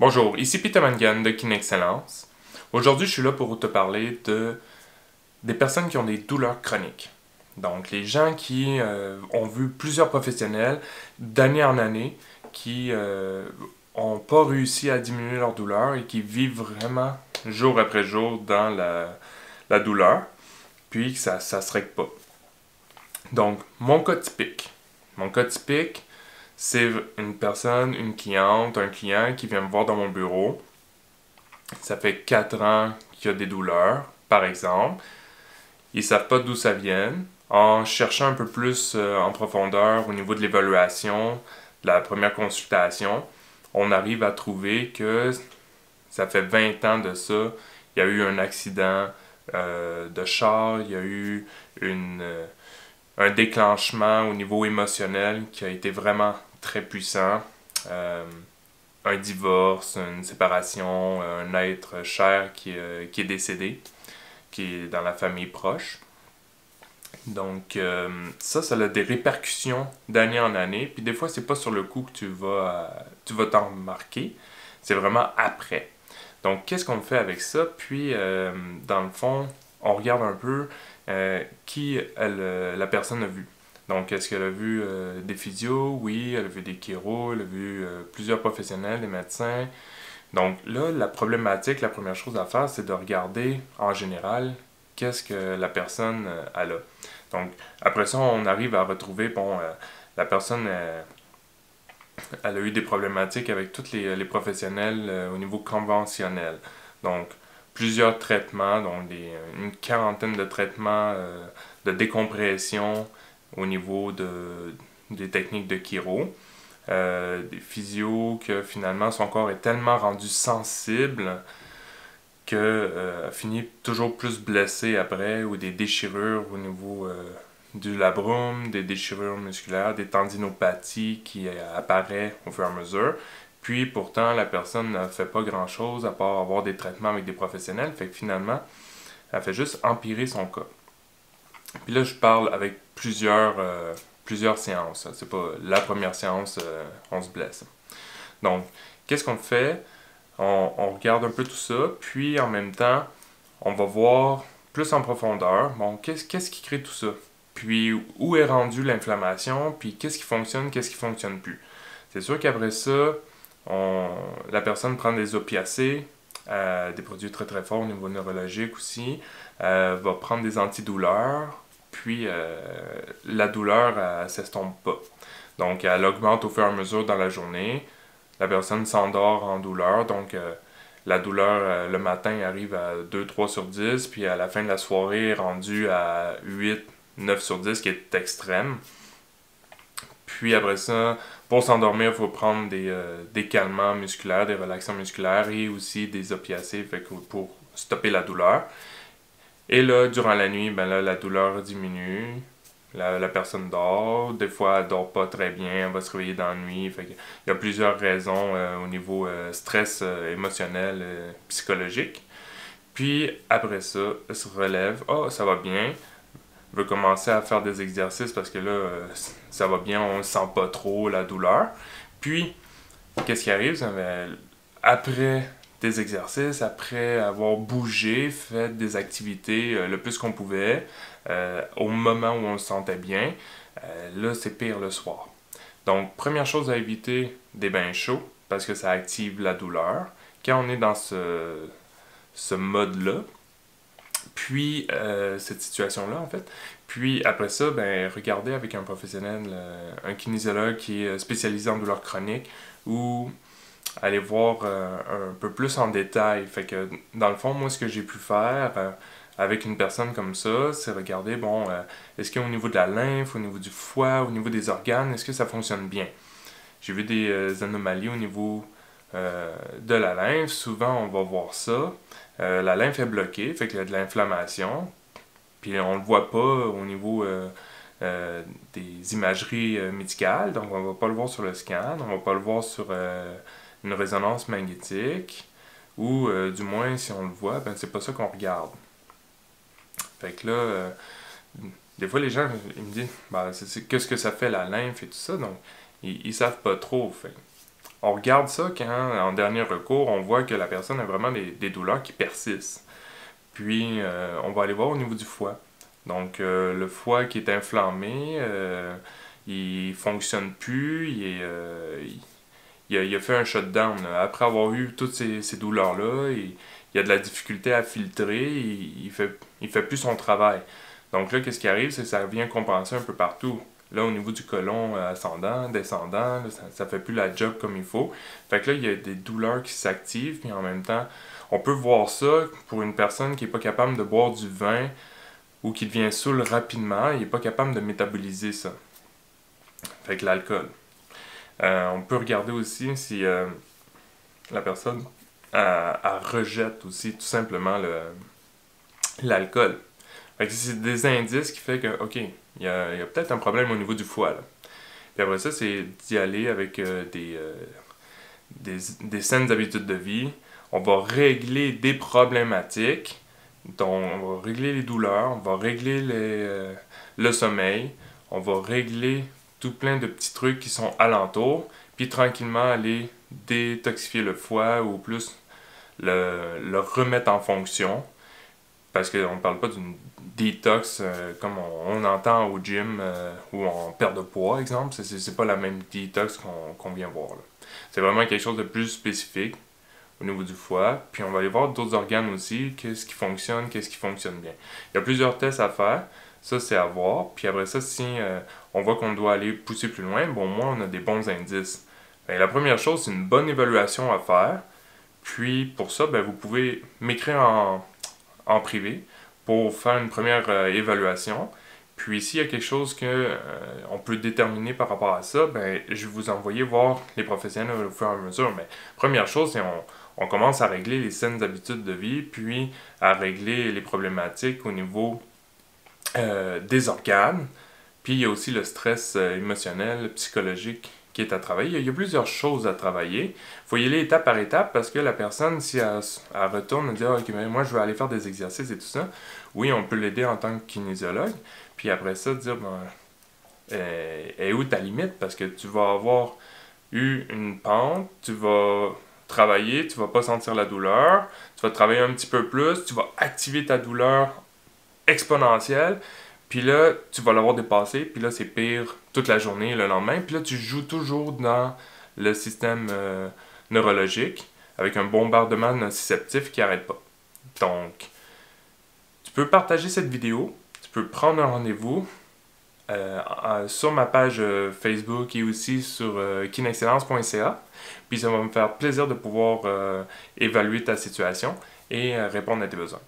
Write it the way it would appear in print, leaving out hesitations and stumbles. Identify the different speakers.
Speaker 1: Bonjour, ici Peter Mangan de KinExcellence. Aujourd'hui, je suis là pour te parler des personnes qui ont des douleurs chroniques. Donc, les gens qui ont vu plusieurs professionnels d'année en année qui n'ont pas réussi à diminuer leur douleur et qui vivent vraiment jour après jour dans la douleur, puis que ça ne se règle pas. Donc, mon cas typique. Mon cas typique, c'est une personne, une cliente, un client qui vient me voir dans mon bureau. Ça fait 4 ans qu'il y a des douleurs, par exemple. Ils ne savent pas d'où ça vient. En cherchant un peu plus en profondeur au niveau de l'évaluation, de la première consultation, on arrive à trouver que ça fait 20 ans de ça. Il y a eu un accident de char, il y a eu un déclenchement au niveau émotionnel qui a été vraiment très puissant. Un divorce, une séparation, un être cher qui est décédé, qui est dans la famille proche. Donc ça a des répercussions d'année en année. Puis des fois, c'est pas sur le coup que tu vas t'en remarquer. C'est vraiment après. Donc qu'est-ce qu'on fait avec ça? Puis dans le fond, on regarde un peu qui la personne a vu. Donc, est-ce qu'elle a vu des physios? Oui, elle a vu des chiro, elle a vu plusieurs professionnels, des médecins. Donc là, la problématique, la première chose à faire, c'est de regarder en général qu'est-ce que la personne elle a. Donc, après ça, on arrive à retrouver, la personne, elle a eu des problématiques avec tous les professionnels au niveau conventionnel. Donc, plusieurs traitements, donc une quarantaine de traitements de décompression au niveau des techniques de chiro. Des physios que finalement son corps est tellement rendu sensible que a fini toujours plus blessé après, ou des déchirures au niveau du labrum, des déchirures musculaires, des tendinopathies qui apparaissent au fur et à mesure. Puis pourtant, la personne ne fait pas grand-chose à part avoir des traitements avec des professionnels, fait que finalement, elle fait juste empirer son cas. Puis là, je parle avec plusieurs séances. C'est pas la première séance, on se blesse. Donc, qu'est-ce qu'on fait? On regarde un peu tout ça, puis en même temps, on va voir plus en profondeur, bon, qu'est-ce qui crée tout ça? Puis où est rendue l'inflammation, puis qu'est-ce qui fonctionne, qu'est-ce qui fonctionne plus? C'est sûr qu'après ça, la personne prend des opiacés, des produits très très forts au niveau neurologique aussi, va prendre des antidouleurs, puis la douleur, elle s'estompe pas. Donc, elle augmente au fur et à mesure dans la journée. La personne s'endort en douleur, donc la douleur le matin arrive à 2, 3 sur 10, puis à la fin de la soirée est rendue à 8, 9 sur 10, qui est extrême. Puis après ça, pour s'endormir, il faut prendre des calmants musculaires, des relaxants musculaires et aussi des opiacés pour stopper la douleur. Et là, durant la nuit, ben là, la douleur diminue. La personne dort. Des fois, elle dort pas très bien. Elle va se réveiller dans la nuit. Fait que il y a plusieurs raisons au niveau stress émotionnel, psychologique. Puis, après ça, elle se relève. Oh, ça va bien. Elle veut commencer à faire des exercices parce que là, ça va bien. On ne sent pas trop la douleur. Puis, qu'est-ce qui arrive? Après des exercices, après avoir bougé, fait des activités le plus qu'on pouvait, au moment où on se sentait bien, là c'est pire le soir. Donc, première chose à éviter, des bains chauds, parce que ça active la douleur. Quand on est dans ce mode-là, puis cette situation-là en fait, puis après ça, ben, regardez avec un professionnel, un kinésiologue qui est spécialisé en douleur chronique, ou aller voir un peu plus en détail. Fait que dans le fond, moi, ce que j'ai pu faire avec une personne comme ça, c'est regarder, bon, est-ce qu'au niveau de la lymphe, au niveau du foie, au niveau des organes, est-ce que ça fonctionne bien? J'ai vu des anomalies au niveau de la lymphe. Souvent, on va voir ça. La lymphe est bloquée, fait qu'il y a de l'inflammation. Puis on le voit pas au niveau des imageries médicales, donc on va pas le voir sur le scan, on va pas le voir sur une résonance magnétique, ou du moins si on le voit, ben c'est pas ça qu'on regarde. Fait que là, des fois les gens ils me disent ben, qu'est-ce que ça fait la lymphe et tout ça, donc ils savent pas trop. Fait. on regarde ça quand, en dernier recours, on voit que la personne a vraiment des douleurs qui persistent. Puis, on va aller voir au niveau du foie. Donc, le foie qui est inflammé, il fonctionne plus, il a fait un shutdown. Après avoir eu toutes ces douleurs-là, il a de la difficulté à filtrer, il fait plus son travail. Donc là, qu'est-ce qui arrive, c'est que ça vient compenser un peu partout. Là, au niveau du côlon ascendant, descendant, là, ça fait plus la job comme il faut. Fait que là, il y a des douleurs qui s'activent, puis en même temps, on peut voir ça pour une personne qui n'est pas capable de boire du vin ou qui devient saoul rapidement, il n'est pas capable de métaboliser ça. Fait que l'alcool. On peut regarder aussi si la personne elle rejette aussi tout simplement l'alcool. Fait que c'est des indices qui fait que, ok, il y a peut-être un problème au niveau du foie. Là. Puis après ça, c'est d'y aller avec des saines habitudes de vie. On va régler des problématiques. Donc, on va régler les douleurs, on va régler le sommeil, on va régler tout plein de petits trucs qui sont alentours, puis tranquillement aller détoxifier le foie ou plus le remettre en fonction. Parce qu'on ne parle pas d'une détox comme on entend au gym ou en perte de poids, exemple. C'est pas la même détox qu'on vient voir. C'est vraiment quelque chose de plus spécifique au niveau du foie. Puis on va aller voir d'autres organes aussi, qu'est-ce qui fonctionne bien. Il y a plusieurs tests à faire. Ça, c'est à voir. Puis après ça, si on voit qu'on doit aller pousser plus loin, bon, au moins, on a des bons indices. Bien, la première chose, c'est une bonne évaluation à faire. Puis pour ça, ben, vous pouvez m'écrire en privé pour faire une première évaluation. Puis s'il y a quelque chose que on peut déterminer par rapport à ça, ben, je vais vous envoyer voir les professionnels au fur et à mesure. Mais première chose, c'est on commence à régler les saines habitudes de vie, puis à régler les problématiques au niveau des organes. Puis il y a aussi le stress émotionnel, psychologique qui est à travailler. Il y a plusieurs choses à travailler. Il faut y aller étape par étape parce que la personne, si elle retourne et dit ok, mais moi je vais aller faire des exercices et tout ça, oui, on peut l'aider en tant que kinésiologue. Puis après ça, dire est où ta limite? Parce que tu vas avoir eu une pente, tu vas travailler, tu vas pas sentir la douleur, tu vas travailler un petit peu plus, tu vas activer ta douleur exponentielle, puis là, tu vas l'avoir dépassé, puis là, c'est pire toute la journée, le lendemain, puis là, tu joues toujours dans le système neurologique avec un bombardement nociceptif qui n'arrête pas. Donc, tu peux partager cette vidéo, tu peux prendre un rendez-vous sur ma page Facebook et aussi sur kinexcellence.ca. Puis ça va me faire plaisir de pouvoir évaluer ta situation et répondre à tes besoins.